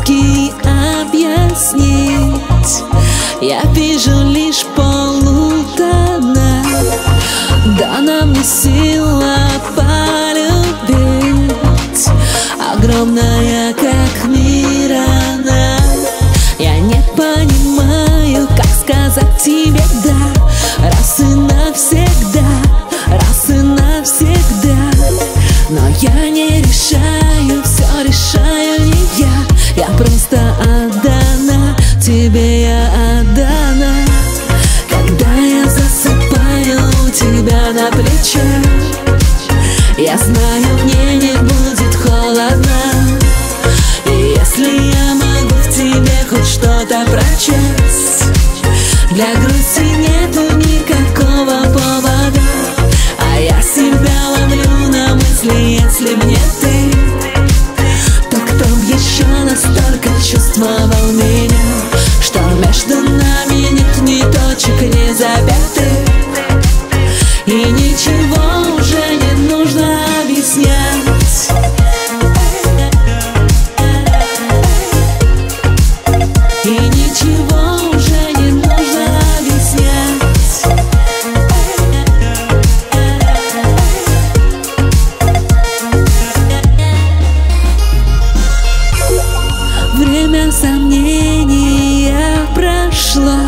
по-детски объяснить. Я вижу лишь полутона, дана мне сила полюбить, огромная, как мир она. Я не понимаю, как сказать тебе да, раз и навсегда, раз и навсегда. Но я не решаю, все решаю не я просто отдана, тебе я отдана. Когда я засыпаю у тебя на плече, я знаю, мне не будет холодно. И если я могу в тебе хоть что-то прочесть, для грусти нету никакого повода. А я себя ловлю на мысли, если б не ты, то кто б еще настолько чувствовал меня, что между нами нет ни точек, ни запятых, и ничего уже не нужно объяснять. И ничего уже не нужно объяснять. Время сомнения прошло,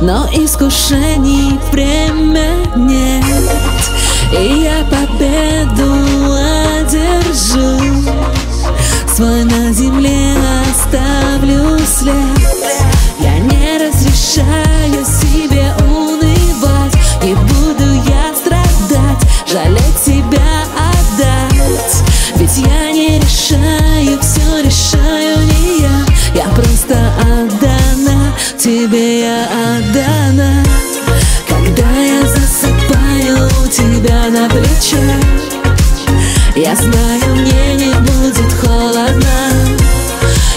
но искушений время нет, и я победу одержу, свой на земле оставлю след. Я не разрешаю себе унывать, не буду я страдать, жалеть себя отдать. Ведь я не решаю, все решаю не я просто отдана, тебе я отдана. Когда я засыпаю у тебя на плече, я знаю, мне не будет холодно.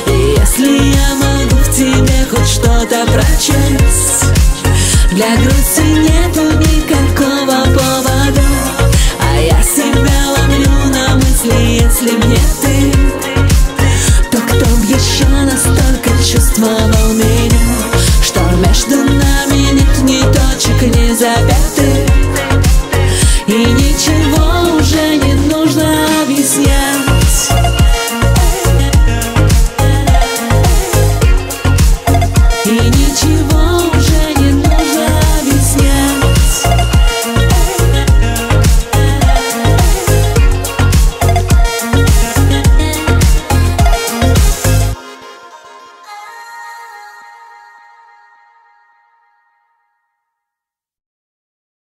И если я могу в тебе хоть что-то прочесть, для грусти нету никакого повода. А я себя ловлю на мысли, если б не ты, то кто б еще настолько чувствовал меня, что между нами нет ни точек, ни запятых, и ничего уже не нужно объяснять. И